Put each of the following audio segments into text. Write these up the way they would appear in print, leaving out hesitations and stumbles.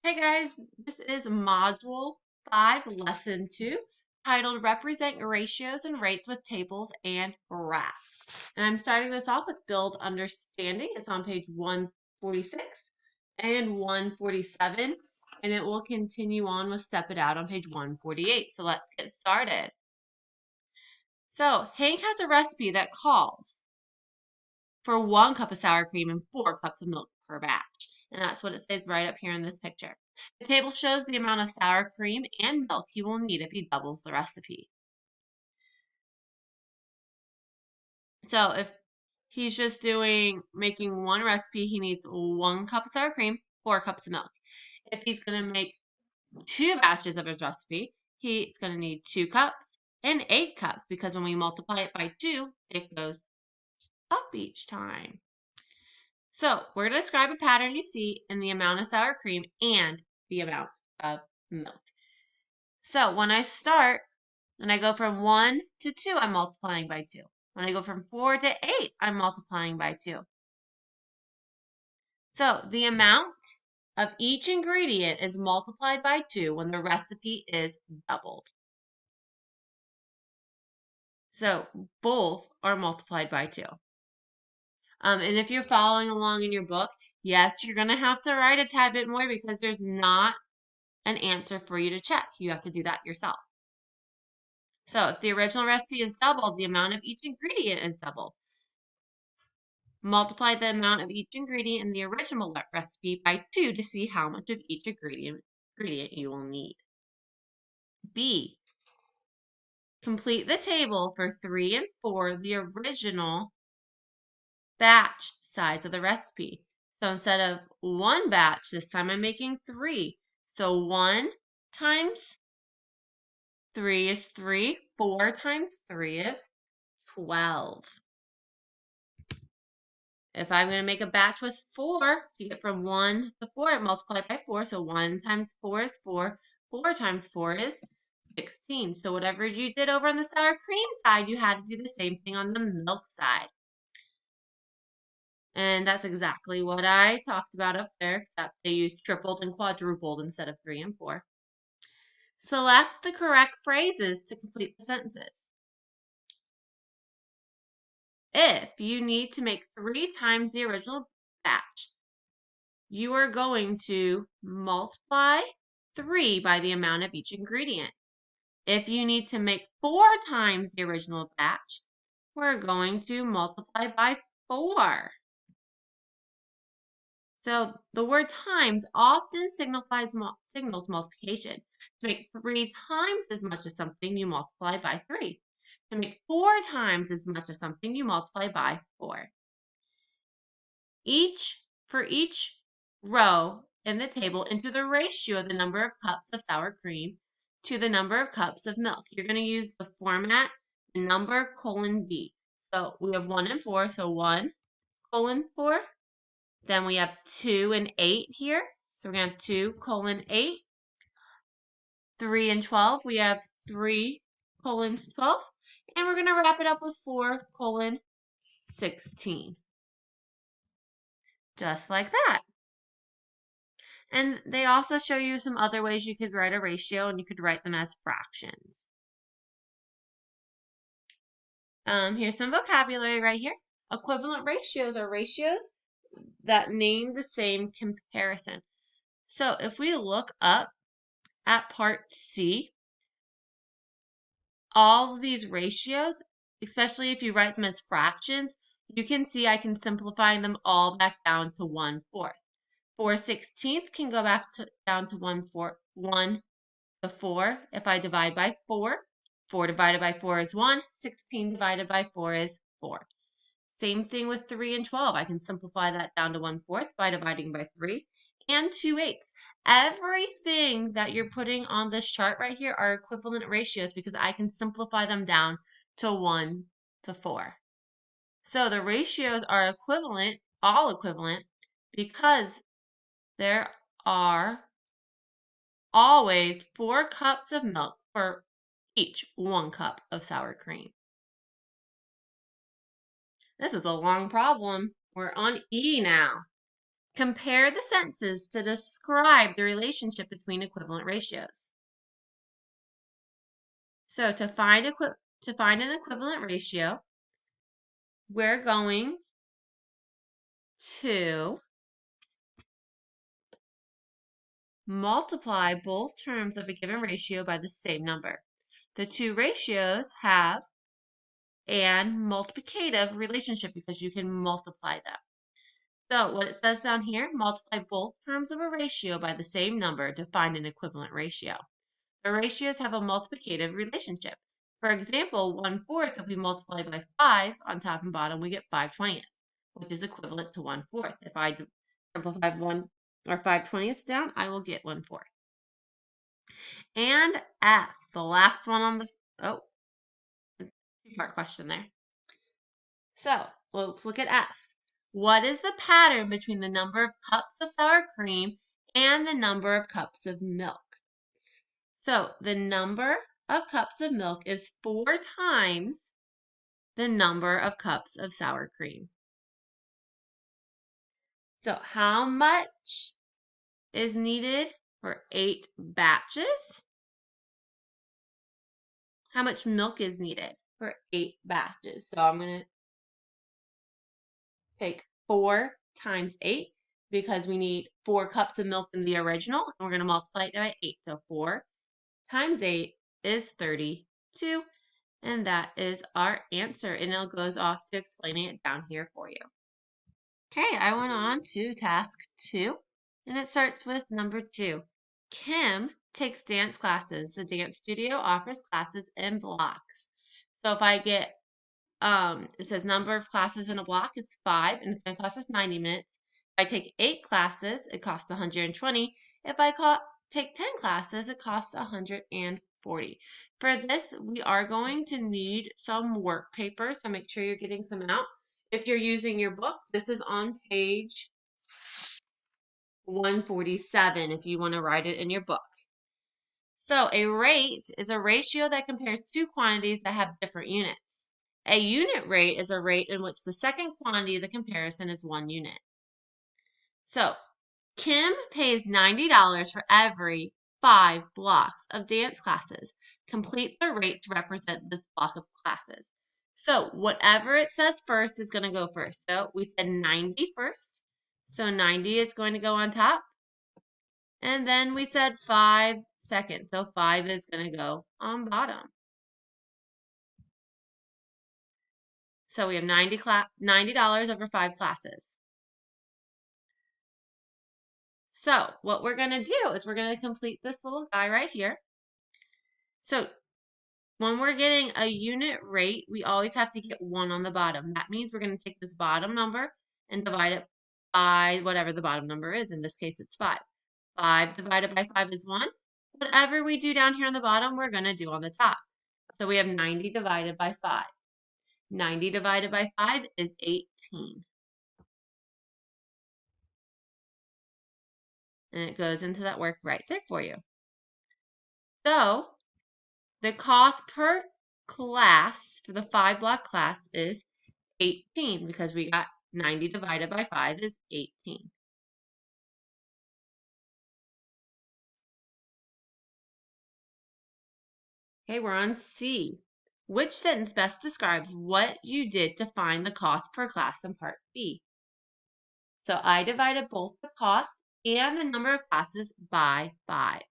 Hey guys, this is Module 5, Lesson 2, titled Represent Ratios and Rates with Tables and Graphs. And I'm starting this off with Build Understanding. It's on page 146 and 147, and it will continue on with Step It Out on page 148. So let's get started. So Hank has a recipe that calls for 1 cup of sour cream and 4 cups of milk per batch. And that's what it says right up here in this picture. The table shows the amount of sour cream and milk he will need if he doubles the recipe. So if he's just making one recipe, he needs 1 cup of sour cream, 4 cups of milk. If he's going to make 2 batches of his recipe, he's going to need 2 cups and 8 cups because when we multiply it by 2, it goes up each time. So we're going to describe a pattern you see in the amount of sour cream and the amount of milk. So when I start, when I go from 1 to 2, I'm multiplying by 2. When I go from 4 to 8, I'm multiplying by 2. So the amount of each ingredient is multiplied by 2 when the recipe is doubled. So both are multiplied by 2. And if you're following along in your book, yes, you're going to have to write a tad bit more because there's not an answer for you to check. You have to do that yourself. So if the original recipe is doubled, the amount of each ingredient is doubled. Multiply the amount of each ingredient in the original recipe by 2 to see how much of each ingredient you will need. B. Complete the table for 3 and 4, the original batch size of the recipe. So instead of 1 batch, this time I'm making 3. So 1 times 3 is 3. 4 times 3 is 12. If I'm going to make a batch with 4, to get from 1 to 4, I multiply by 4. So 1 times 4 is 4. 4 times 4 is 16. So whatever you did over on the sour cream side, you had to do the same thing on the milk side. And that's exactly what I talked about up there, except they used tripled and quadrupled instead of 3 and 4. Select the correct phrases to complete the sentences. If you need to make 3 times the original batch, you are going to multiply 3 by the amount of each ingredient. If you need to make 4 times the original batch, we're going to multiply by 4. So the word times often signals multiplication. To make 3 times as much as something, you multiply by 3. To make 4 times as much as something, you multiply by 4. For each row in the table, enter the ratio of the number of cups of sour cream to the number of cups of milk. You're going to use the format number colon B. So we have 1 and 4, so 1 colon 4. Then we have 2 and 8 here. So we're going to have 2 colon 8. 3 and 12, we have 3 colon 12. And we're going to wrap it up with 4 colon 16. Just like that. And they also show you some other ways you could write a ratio, and you could write them as fractions. Here's some vocabulary right here. Equivalent ratios are ratios that name the same comparison. So if we look up at part C, all of these ratios, especially if you write them as fractions, you can see I can simplify them all back down to 1/4. 4/16 can go down to 1 to 4. If I divide by 4, 4 divided by 4 is 1. 16 divided by 4 is 4. Same thing with 3 and 12. I can simplify that down to 1/4 by dividing by 3 and 2/8. Everything that you're putting on this chart right here are equivalent ratios because I can simplify them down to 1 to 4. So the ratios are equivalent, all equivalent, because there are always 4 cups of milk for each 1 cup of sour cream. This is a long problem. We're on E now. Compare the sentences to describe the relationship between equivalent ratios. So to find an equivalent ratio, we're going to multiply both terms of a given ratio by the same number. The two ratios have an multiplicative relationship because you can multiply them. So what it says down here, multiply both terms of a ratio by the same number to find an equivalent ratio. The ratios have a multiplicative relationship. For example, 1/4, if we multiply by 5 on top and bottom, we get 5/20, which is equivalent to 1/4. If I simplify 1 or 5/20 down, I will get 1/4. And F, the last one on the, two-part question there. So let's look at F. What is the pattern between the number of cups of sour cream and the number of cups of milk? So the number of cups of milk is 4 times the number of cups of sour cream. So how much is needed for 8 batches? How much milk is needed for 8 batches? So I'm going to take 4 times 8 because we need 4 cups of milk in the original. And we're going to multiply it by 8. So 4 times 8 is 32. And that is our answer. And it goes off to explaining it down here for you. Okay, I went on to task 2. And it starts with number 2. Kim takes dance classes. The dance studio offers classes in blocks. So if I get it says number of classes in a block is 5, and it's going to cost us 90 minutes. If I take 8 classes, it costs 120. If I take 10 classes, it costs 140. For this, we are going to need some work paper, so make sure you're getting some out. If you're using your book, this is on page 147 if you want to write it in your book. So a rate is a ratio that compares two quantities that have different units. A unit rate is a rate in which the second quantity of the comparison is 1 unit. So Kim pays $90 for every 5 blocks of dance classes. Complete the rate to represent this block of classes. So whatever it says first is going to go first. So we said 90 first. So 90 is going to go on top. And then we said 5 seconds. So 5 is going to go on bottom. So we have $90 over 5 classes. So what we're going to do is we're going to complete this little guy right here. So when we're getting a unit rate, we always have to get 1 on the bottom. That means we're going to take this bottom number and divide it by whatever the bottom number is. In this case, it's 5. 5 divided by 5 is 1. Whatever we do down here on the bottom, we're going to do on the top. So we have 90 divided by 5. 90 divided by 5 is 18. And it goes into that work right there for you. So the cost per class for the 5-block class is 18 because we got 90 divided by 5 is 18. Okay, we're on C. Which sentence best describes what you did to find the cost per class in part B? So I divided both the cost and the number of classes by 5,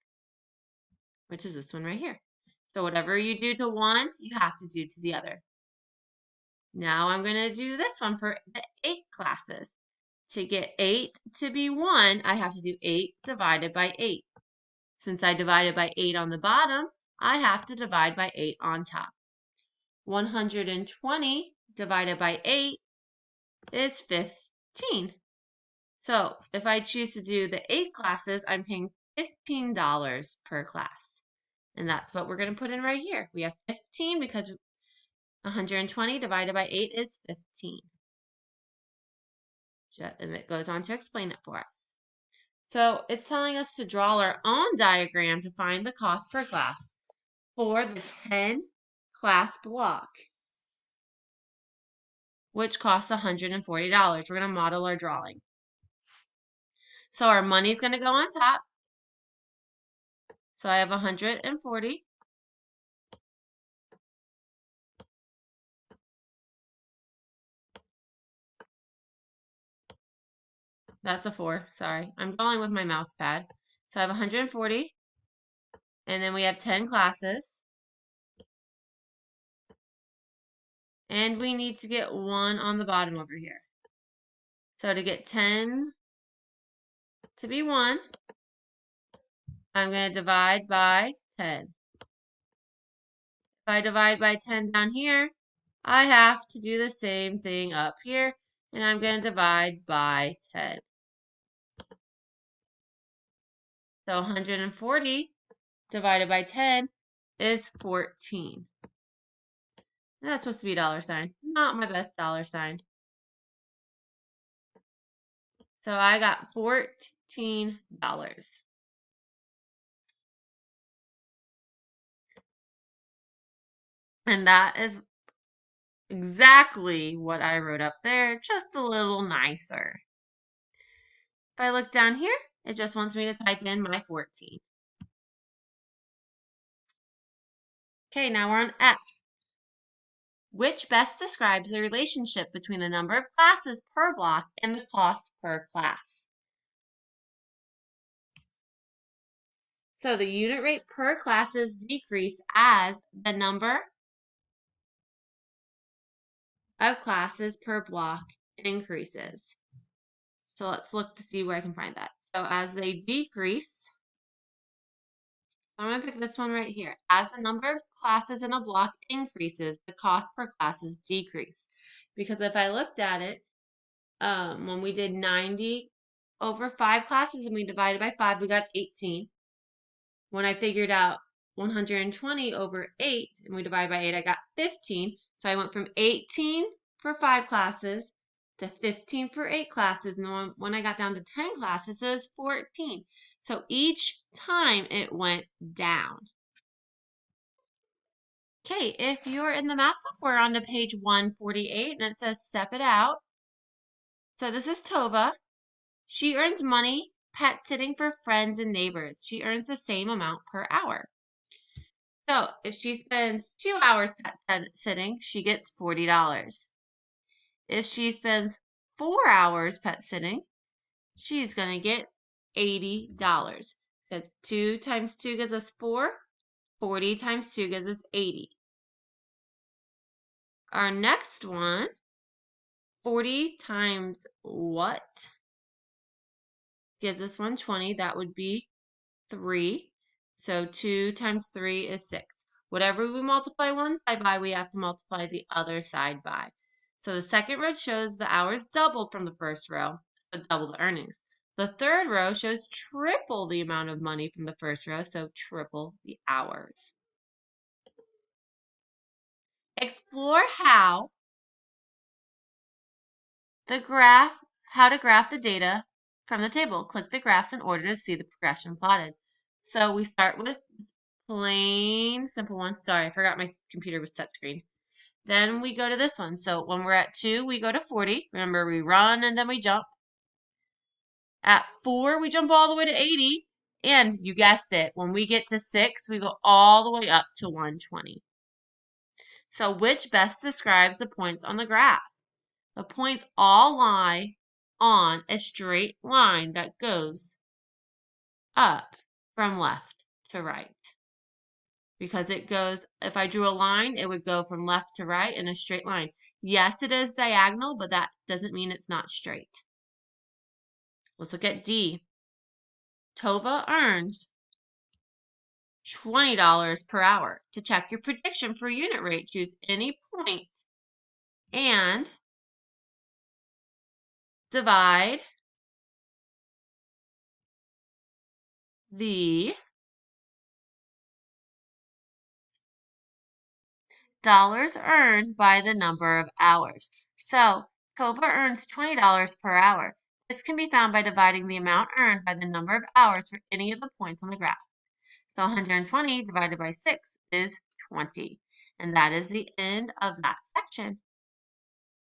which is this one right here. So whatever you do to one, you have to do to the other. Now I'm going to do this one for the 8 classes. To get 8 to be 1, I have to do 8 divided by 8. Since I divided by 8 on the bottom, I have to divide by 8 on top. 120 divided by 8 is 15. So if I choose to do the 8 classes, I'm paying $15 per class. And that's what we're going to put in right here. We have 15 because 120 divided by 8 is 15. And it goes on to explain it for us. So it's telling us to draw our own diagram to find the cost per class for the 10 class block, which costs $140. We're going to model our drawing. So our money is going to go on top. So I have 140. That's a 4. Sorry. I'm going with my mouse pad. So I have 140. And then we have 10 classes. And we need to get 1 on the bottom over here. So to get 10 to be 1, I'm going to divide by 10. If I divide by 10 down here, I have to do the same thing up here. And I'm going to divide by 10. So 140 divided by 10 is 14. And that's supposed to be a dollar sign. Not my best dollar sign. So I got $14. And that is exactly what I wrote up there, just a little nicer. If I look down here, it just wants me to type in my 14. Okay, now we're on F. Which best describes the relationship between the number of classes per block and the cost per class? So the unit rate per classes decrease as the number of classes per block increases. So let's look to see where I can find that. So as they decrease, I'm going to pick this one right here. As the number of classes in a block increases, the cost per classes decrease. Because if I looked at it, when we did 90 over 5 classes and we divided by 5, we got 18. When I figured out 120 over 8 and we divided by 8, I got 15. So I went from 18 for 5 classes to 15 for 8 classes. And when I got down to 10 classes, it was 14. So each time it went down. Okay, if you're in the math book, we're on to page 148 and it says step it out. So this is Tova. She earns money pet sitting for friends and neighbors. She earns the same amount per hour. So if she spends 2 hours pet sitting, she gets $40. If she spends 4 hours pet sitting, she's going to get $80. That's 2 times 2 gives us 4. 40 times 2 gives us 80. Our next one, 40 times what gives us 120? That would be 3. So 2 times 3 is 6. Whatever we multiply one side by, we have to multiply the other side by. So the second row shows the hours doubled from the first row, so double the earnings. The third row shows triple the amount of money from the first row, so triple the hours. Explore how to graph the data from the table. Click the graphs in order to see the progression plotted. So we start with this plain, simple one. Sorry, I forgot my computer was touchscreen. Then we go to this one. So when we're at 2, we go to 40. Remember, we run and then we jump. At 4, we jump all the way to 80. And you guessed it, when we get to 6, we go all the way up to 120. So which best describes the points on the graph? The points all lie on a straight line that goes up from left to right. Because it goes, if I drew a line, it would go from left to right in a straight line. Yes, it is diagonal, but that doesn't mean it's not straight. Let's look at D. Tova earns $20 per hour. To check your prediction for unit rate, choose any point and divide the dollars earned by the number of hours. So Tova earns $20 per hour. This can be found by dividing the amount earned by the number of hours for any of the points on the graph. So 120 divided by 6 is 20. And that is the end of that section.